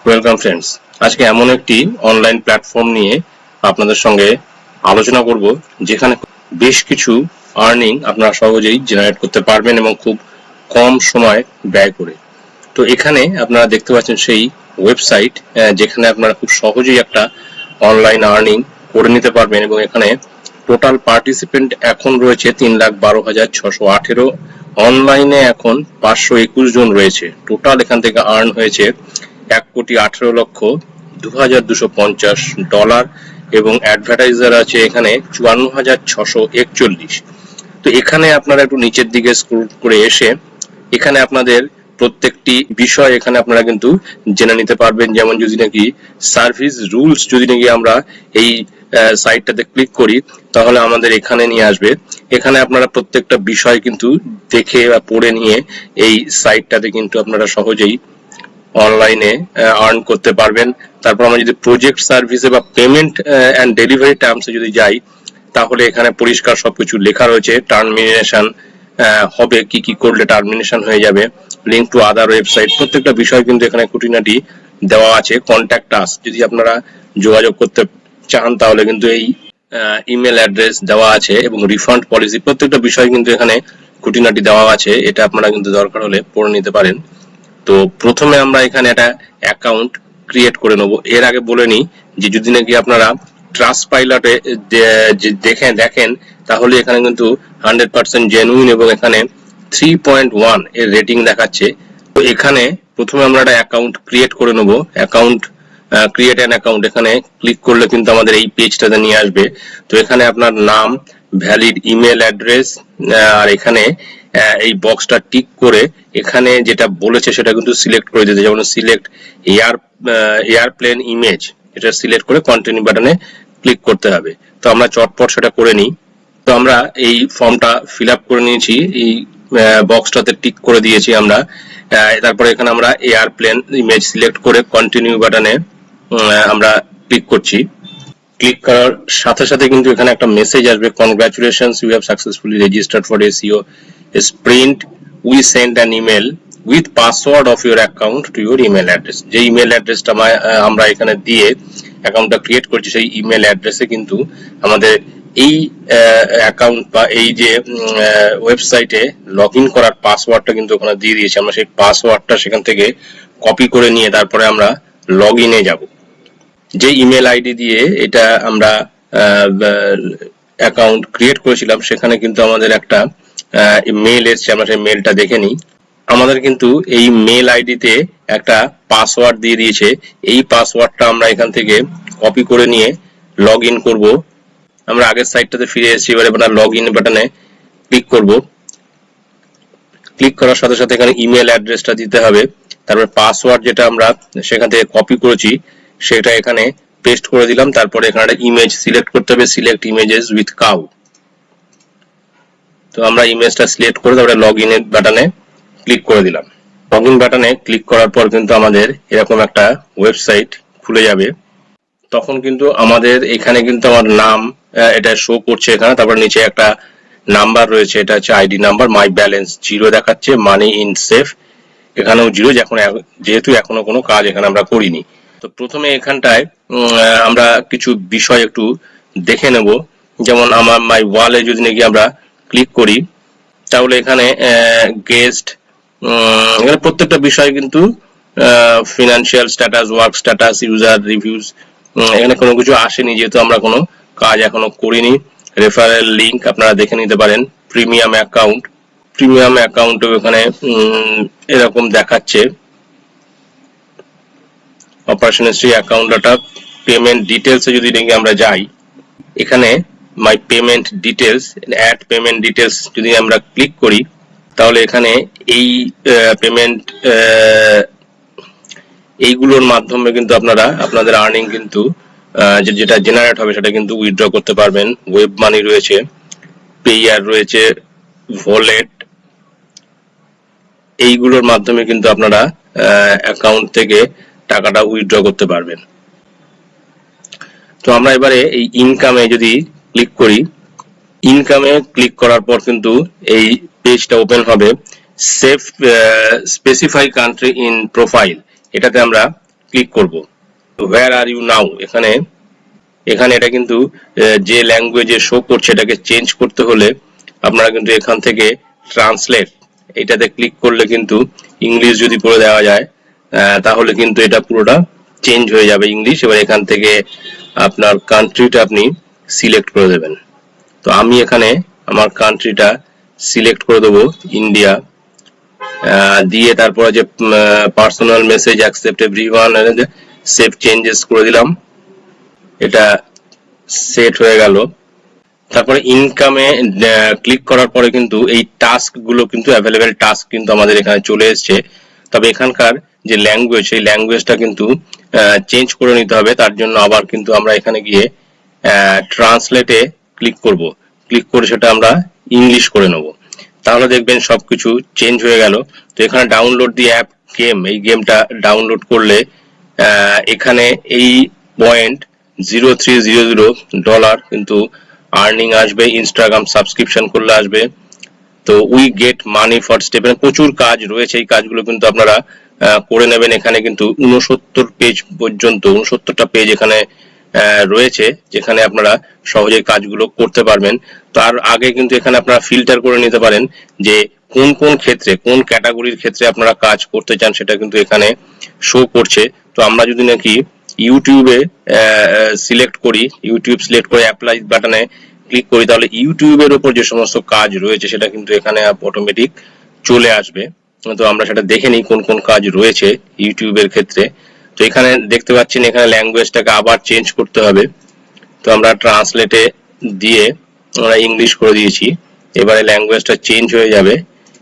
Welcome friends, আজকে এমন একটি অনলাইন প্ল্যাটফর্ম নিয়ে আপনাদের সঙ্গে আলোচনা করব যেখানে বেশ কিছু আর্নিং আপনারা সহজেই জেনারেট করতে পারবেন এবং খুব কম সময় ব্যয় করে। তো এখানে আপনারা দেখতে পাচ্ছেন সেই ওয়েবসাইট যেখানে আপনারা খুব সহজেই একটা অনলাইন আর্নিং করে নিতে পারবেন এবং এখানে টোটাল পার্টিসিপেন্ট এখন রয়েছে 3,12,618। অনলাইনে এখন 521 জন রয়েছে। টোটাল এখান থেকে আর্ন হয়েছে $1,18,02,250 এবং অ্যাডভার্টাইজার আছে এখানে 54,641। তো এখানে আপনারা একটু নিচের দিকে স্ক্রল করে এসে এখানে আপনাদের প্রত্যেকটি বিষয় এখানে আপনারা কিন্তু জেনে নিতে পারবেন। যেমন যদি নাকি সার্ভিস রুলস যদি নাকি আমরা এই সাইটটাতে ক্লিক করি তাহলে আমাদের এখানে নিয়ে আসবে। এখানে আপনারা প্রত্যেকটা বিষয় কিন্তু দেখে বা পড়ে নিয়ে এই সাইটটাতে কিন্তু আপনারা সহজেই অনলাইনে আর্ন করতে পারবেন। তারপর আমরা যদি প্রজেক্ট সার্ভিসে বা পেমেন্ট এন্ড ডেলিভারি টার্মসে যদি যাই তাহলে এখানে পরিষ্কার সবকিছু লেখা রয়েছে। টার্মিনেশন হবে, কি কি করলে টার্মিনেশন হয়ে যাবে, লিংক টু আদার ওয়েবসাইট, প্রত্যেকটা বিষয় কিন্তু এখানে খুঁটিনাটি দেওয়া আছে। কন্ট্যাক্ট আস যদি আপনারা যোগাযোগ করতে চান তাহলে কিন্তু এই ইমেল অ্যাড্রেস দেওয়া আছে এবং রিফান্ড পলিসি প্রত্যেকটা বিষয় কিন্তু এখানে খুঁটিনাটি দেওয়া আছে। এটা আপনারা কিন্তু দরকার হলে পড়ে নিতে পারেন। তো প্রথমে আমরা এখানে একটা অ্যাকাউন্ট ক্রিয়েট করে নেব। এর আগে বলে নিই যে যদি নাকি আপনারা ট্রাস্টপাইলটে দেখেন তাহলে এখানে কিন্তু 100% জেনুইন এবং এখানে 3.1 এর রেটিং দেখাচ্ছে। তো এখানে প্রথমে আমরা একটা অ্যাকাউন্ট ক্রিয়েট করে নেব। অ্যাকাউন্ট ক্রিয়েট অ্যান অ্যাকাউন্ট এখানে ক্লিক করলে কিন্তু আমাদের এই পেজটাতে নিয়ে আসবে। তো এখানে আপনার নাম, ভ্যালিড ইমেল অ্যাড্রেস আর এখানে এই বক্সটা টিক করে এখানে যেটা বলেছে সেটা কিন্তু সিলেক্ট করে দিতে। যেমন সিলেক্ট এয়ারপ্লেন ইমেজ, এটা সিলেক্ট করে কন্টিনিউ বাটনে ক্লিক করতে হবে। তো আমরা চটপট সেটা করে নিই। তো আমরা এই ফর্মটা ফিল আপ করে নিয়েছি, এই বক্সটাতে টিক করে দিয়েছি আমরা। তারপরে এখানে আমরা এয়ারপ্লেন ইমেজ সিলেক্ট করে কন্টিনিউ বাটনে আমরা ক্লিক করছি। ক্লিক করার সাথে সাথে কিন্তু এখানে একটা মেসেজ আসবে, congratulations, you have successfully registered for SEO sprint, we send an email with password of your account to your email address. যে ইমেল অ্যাড্রেসটা আমরা এখানে দিয়ে অ্যাকাউন্টটা ক্রিয়েট করছি সেই ইমেল অ্যাড্রেসে কিন্তু আমাদের এই অ্যাকাউন্ট বা এই যে ওয়েবসাইটে লগ ইন করার পাসওয়ার্ডটা কিন্তু ওখানে দিয়ে দিয়েছি। আমরা সেই পাসওয়ার্ডটা সেখান থেকে কপি করে নিয়ে তারপরে আমরা লগ ইনে যাব। যে ইমেল আইডি দিয়ে এটা আমরা অ্যাকাউন্ট ক্রিয়েট করেছিলাম সেখানে কিন্তু আমাদের একটা মেল এসছে। আমরা সেই মেলটা দেখে নিই। আমাদের কিন্তু এই মেল আইডিতে একটা পাসওয়ার্ড দিয়ে দিয়েছে। এই পাসওয়ার্ডটা আমরা এখান থেকে কপি করে নিয়ে লগ ইন করবো। আমরা আগের সাইটটাতে ফিরে এসেছি। এবারে আমরা লগ ইন বাটনে ক্লিক করব। ক্লিক করার সাথে সাথে এখানে ইমেল অ্যাড্রেসটা দিতে হবে। তারপরে পাসওয়ার্ড যেটা আমরা সেখান থেকে কপি করেছি সেটা এখানে পেস্ট করে দিলাম। তারপরে এখানে একটা ইমেজ সিলেক্ট করতে হবে, সিলেক্ট ইমেজেস উইথ কাউ। তো আমরা ইমেজটা সিলেক্ট করে তারপরে লগ ইন বাটনে ক্লিক করে দিলাম। লগ ইন বাটনে ক্লিক করার পর কিন্তু আমাদের এরকম একটা ওয়েবসাইট খুলে যাবে। তখন কিন্তু আমাদের এখানে কিন্তু আমার নাম এটা শো করছে এখানে। তারপর নিচে একটা নাম্বার রয়েছে, এটা হচ্ছে আইডি নাম্বার। মাই ব্যালেন্স 0 দেখাচ্ছে, মানি ইন সেফ এখানেও 0, যেহেতু এখনো কোনো কাজ এখানে আমরা করিনি। তো প্রথমে এখানটায় আমরা কিছু বিষয় একটু দেখে নেব। যেমন আমার মাই ওয়ালে যদি নাকি আমরা ক্লিক করি তাহলে এখানে গেস্ট, এখানে প্রত্যেকটা বিষয় কিন্তু financial status, work status, user reviews, এখানে কোনো কিছু আসেনি যেহেতু আমরা কোনো কাজ এখনো করিনি। রেফারেল লিংক আপনারা দেখে নিতে পারেন। প্রিমিয়াম অ্যাকাউন্ট এখানে এরকম দেখাচ্ছে। Operation history, account data, payment ডিটেলসে যদি নাকি আমরা যাই এখানে my payment details, add payment details যদি আমরা ক্লিক করি তাহলে এখানে এই পেমেন্ট এইগুলোর মাধ্যমে কিন্তু আপনারা আপনাদের আর্নিং কিন্তু যেটা জেনারেট হবে সেটা কিন্তু উইথড্র করতে পারবেন। ওয়েব মানি রয়েছে, পেয়ার রয়েছে, ওয়ালেট, এইগুলোর মাধ্যমে কিন্তু আপনারা অ্যাকাউন্ট থেকে টাকাটা উইথড্র করতে পারবেন। তো আমরা এবারে এই ইনকামে যদি ক্লিক করি, ইনকামে ক্লিক করার পর কিন্তু এই পেজটা ওপেন হবে। Save specify country in profile, এটাতে আমরা ক্লিক করব। হোয়ার আর ইউ নাও, এখানে এটা কিন্তু যে ল্যাঙ্গুয়েজে শো করছে এটাকে চেঞ্জ করতে হলে আপনারা কিন্তু এখান থেকে ট্রান্সলেট এটাতে ক্লিক করলে কিন্তু ইংলিশ যদি করে দেওয়া যায় তাহলে কিন্তু এটা পুরোটা চেঞ্জ হয়ে যাবে ইংলিশ। এবার এখান থেকে আপনার কান্ট্রিটা আপনি সিলেক্ট করে দেবেন। তো আমি এখানে আমার কান্ট্রিটা সিলেক্ট করে দেবো ইন্ডিয়া, দিয়ে তারপরে যে personal message accept everyone, save changes করে দিলাম, এটা সেট হয়ে গেল। তারপরে ইনকামে ক্লিক করার পরে কিন্তু এই টাস্ক গুলো কিন্তু অ্যাভেলেবেল টাস্ক কিন্তু আমাদের এখানে চলে এসেছে। তবে এখানকার যে ল্যাঙ্গুয়েজ সেই ল্যাঙ্গুয়েজটা কিন্তু চেঞ্জ করে নিতে হবে। তার জন্য আবার কিন্তু আমরা এখানে গিয়ে ট্রান্সলেটে ক্লিক করব, ক্লিক করে সেটা আমরা ইংলিশ করে নেব। তাহলে দেখবেন সবকিছু চেঞ্জ হয়ে গেল। তো এখানে ডাউনলোড দি অ্যাপ গেম, এই গেমটা ডাউনলোড করলে এখানে এই $0.0300 কিন্তু আর্নিং আসবে, ইনস্টাগ্রাম সাবস্ক্রিপশন করলে আসবে। তো we get money for step, প্রচুর কাজ রয়েছে, এই কাজগুলো কিন্তু আপনারা করে নেবেন। এখানে কিন্তু 69 পেজ পর্যন্ত 69টা পেজ এখানে রয়েছে যেখানে আপনারা সহজে কাজগুলো করতে পারবেন। তার আগে কিন্তু এখানে আপনারা ফিল্টার করে নিতে পারেন যে কোন কোন ক্ষেত্রে, কোন ক্যাটাগরির ক্ষেত্রে আপনারা কাজ করতে চান, সেটা কিন্তু এখানে শো করছে। তো আমরা যদি নাকি ইউটিউবে সিলেক্ট করি, ইউটিউব সিলেক্ট করে অ্যাপ্লাই বাটনে ক্লিক করি, তাহলে ইউটিউবের উপর যে সমস্ত কাজ রয়েছে সেটা কিন্তু এখানে অটোমেটিক চলে আসবে। তো আমরা সেটা দেখে নিই কোন কোন কাজ রয়েছে ইউটিউবের ক্ষেত্রে। তো এখানে দেখতে পাচ্ছেন এখানে ল্যাঙ্গুয়েজটাকে আবার চেঞ্জ করতে হবে। তো আমরা ট্রান্সলেটে দিয়ে আমরা ইংলিশ করে দিয়েছি, এবারে ল্যাঙ্গুয়েজটা চেঞ্জ হয়ে যাবে।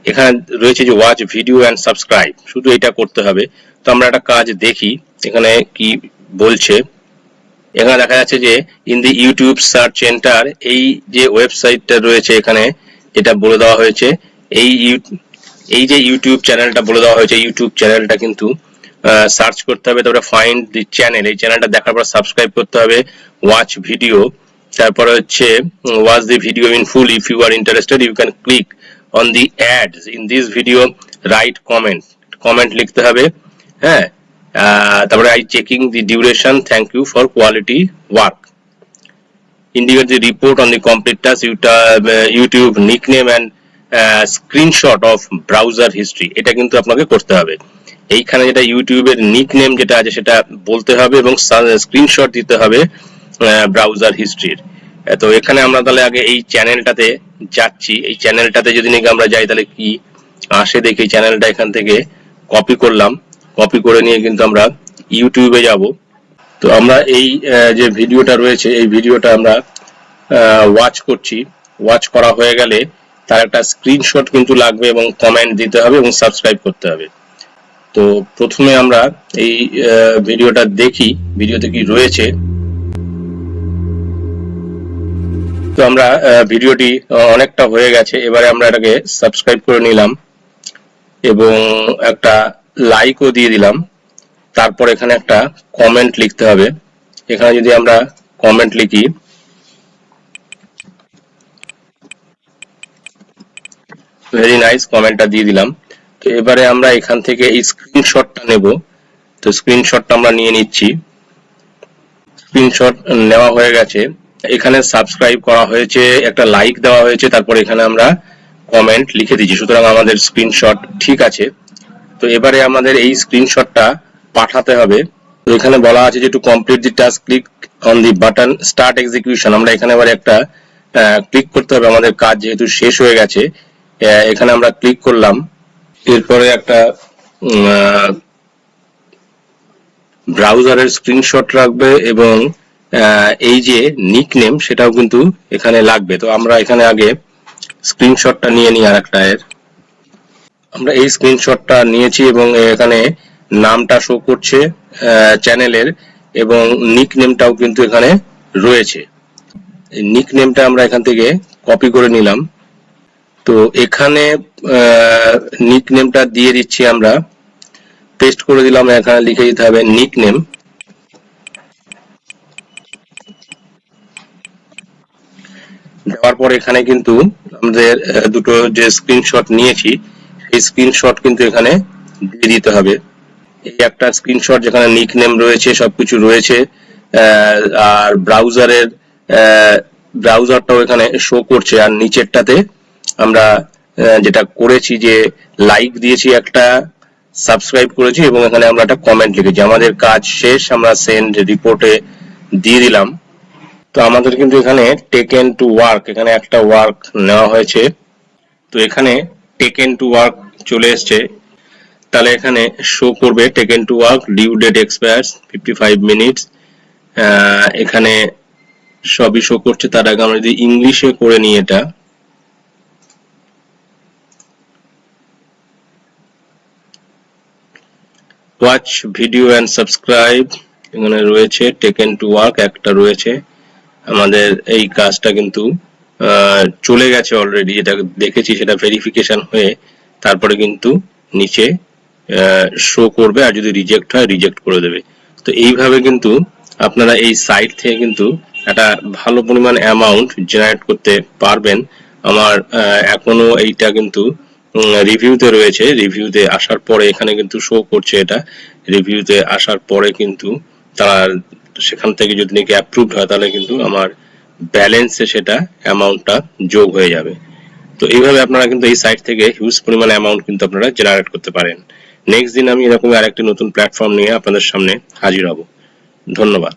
এখানে রয়েছে যে ওয়াচ ভিডিও অ্যান্ড সাবস্ক্রাইব, শুধু এটা করতে হবে। তো আমরা একটা কাজ দেখি এখানে কি বলছে। এখানে দেখা যাচ্ছে যে in the YouTube search centre, এই যে ওয়েবসাইটটা রয়েছে এখানে এটা বলে দেওয়া হয়েছে, এই যে ইউটিউব চ্যানেলটা বলে দেওয়া হয়েছে, ইউটিউব চ্যানেলটা কিন্তু সার্চ করতে হবে। তারপরে ফাইন্ড দি চ্যানেল, এই চ্যানেলটা দেখার পর সাবস্ক্রাইব করতে হবে। ওয়াচ ভিডিও, তারপরে হচ্ছে watch the video in full, if you are interested you can click on the ads in this video, right comment লিখতে হবে। হ্যাঁ, তারপরে I checking the duration, thank you for quality work, indicate the report on the complete task, YouTube nickname and screenshot of browser history, এটা কিন্তু আপনাকে করতে হবে। এইখানে যেটা ইউটিউবের নিকনেম যেটা আছে সেটা বলতে হবে এবং স্ক্রিনশট দিতে হবে ব্রাউজার হিস্ট্রির। তো এখানে আমরা তাহলে আগে এই চ্যানেলটাতে যাচ্ছি, এই চ্যানেলটাতে যদি নাকি আমরা যাই তাহলে কি আসে দেখি। চ্যানেলটা এখান থেকে কপি করলাম, কপি করে নিয়ে কিন্তু আমরা ইউটিউবে যাব। তো আমরা এই যে ভিডিওটা রয়েছে এই ভিডিওটা আমরা ওয়াচ করছি, ওয়াচ করা হয়ে গেলে তার একটা স্ক্রিনশট কিন্তু লাগবে এবং কমেন্ট দিতে হবে এবং সাবস্ক্রাইব করতে হবে। তো প্রথমে আমরা এই ভিডিওটা দেখি, ভিডিওতে কি রয়েছে। তো আমরা ভিডিওটি অনেকটা হয়ে গেছে, এবারে আমরা এটাকে সাবস্ক্রাইব করে নিলাম এবং একটা লাইকও দিয়ে দিলাম। তারপর এখানে একটা কমেন্ট লিখতে হবে। এখানে যদি আমরা কমেন্ট লিখি, ভেরি নাইস, কমেন্টটা দিয়ে দিলাম। তো এবারে আমরা এখান থেকে এই স্ক্রিনশটটা নেব। তো স্ক্রিনশটটা আমরা নিয়ে নিচ্ছি, স্ক্রিনশট নেওয়া হয়ে গেছে। এখানে সাবস্ক্রাইব করা হয়েছে, একটা লাইক দেওয়া হয়েছে, তারপর এখানে আমরা কমেন্ট লিখে দিচ্ছি, সুতরাং আমাদের স্ক্রিনশট ঠিক আছে। তো এবারে আমাদের এই স্ক্রিনশটটা পাঠাতে হবে। তো এখানে বলা আছে যে to complete the task click on the button start execution, আমরা এখানে আবার একটা ক্লিক করতে হবে, আমাদের কাজ যেহেতু শেষ হয়ে গেছে। এখানে আমরা ক্লিক করলাম, এরপরে একটা ব্রাউজারের স্ক্রিনশট রাখবে এবং এই যে নিকনেম সেটাও কিন্তু এখানে লাগবে। তো আমরা এখানে আগে স্ক্রিনশটটা নিয়ে নিই আরেকটা এর। আমরা এই স্ক্রিনশটটা নিয়েছি এবং এখানে নামটা শো করছে চ্যানেলের এবং নিকনেমটাও কিন্তু এখানে রয়েছে। নিকনেমটা আমরা এখান থেকে কপি করে নিলাম। তো এখানে নিকনেমটা দিয়ে দিচ্ছি, আমরা পেস্ট করে দিলাম, এখানে লিখে দিতে হবে নিকনেম। দেওয়ার পর এখানে কিন্তু আমাদের দুটো যে স্ক্রিনশট নিয়েছি সেই স্ক্রিনশট কিন্তু এখানে দিয়ে দিতে হবে। এই একটা স্ক্রিনশট যেখানে নিক নেম রয়েছে, সবকিছু রয়েছে, আর ব্রাউজারটাও এখানে শো করছে। আর নিচেরটাতে আমরা যেটা করেছি যে লাইক দিয়েছি, একটা সাবস্ক্রাইব করেছি এবং এখানে আমরা একটা কমেন্ট লিখেছি। আমাদের কাজ শেষ, আমরা সেন্ড রিপোর্টে দিয়ে দিলাম। তো আমাদের কিন্তু এখানে টেকেন টু ওয়ার্ক, এখানে একটা ওয়ার্ক নেওয়া হয়েছে। তো এখানে টেকেন টু ওয়ার্ক চলে এসছে, তাহলে এখানে শো করবে taken to work, due date expires 55 minutes. এখানে সবই শো করছে। তার আগে আমরা যদি ইংলিশে করে নিই, এটা ওয়াচ ভিডিও অ্যান্ড সাবস্ক্রাইব এখানে রয়েছে, টেকেন টু ওয়ার্ক একটা রয়েছে। আমাদের এই কাজটা কিন্তু চলে গেছে অলরেডি, যেটা দেখেছি সেটা ভেরিফিকেশন হয়ে তারপরে কিন্তু নিচে শো করবে, আর যদি রিজেক্ট হয় রিজেক্ট করে দেবে। তো এইভাবে কিন্তু আপনারা এই সাইট থেকে কিন্তু একটা ভালো পরিমাণ অ্যামাউন্ট জেনারেট করতে পারবেন। আমার এখনো এইটা কিন্তু রিভিউতে রয়েছে, রিভিউতে আসার পরে এখানে কিন্তু শো করছে, এটা রিভিউতে আসার পরে কিন্তু তারা সেখান থেকে যদি নাকি অ্যাপ্রুভড হয় তাহলে কিন্তু আমার ব্যালেন্সে সেটা অ্যামাউন্টটা যোগ হয়ে যাবে। তো এইভাবে আপনারা কিন্তু এই সাইট থেকে হিউজ পরিমাণ অ্যামাউন্ট কিন্তু আপনারা জেনারেট করতে পারেন। নেক্সট দিন আমি এরকম আরেকটি নতুন প্ল্যাটফর্ম নিয়ে আপনাদের সামনে হাজির হব। ধন্যবাদ।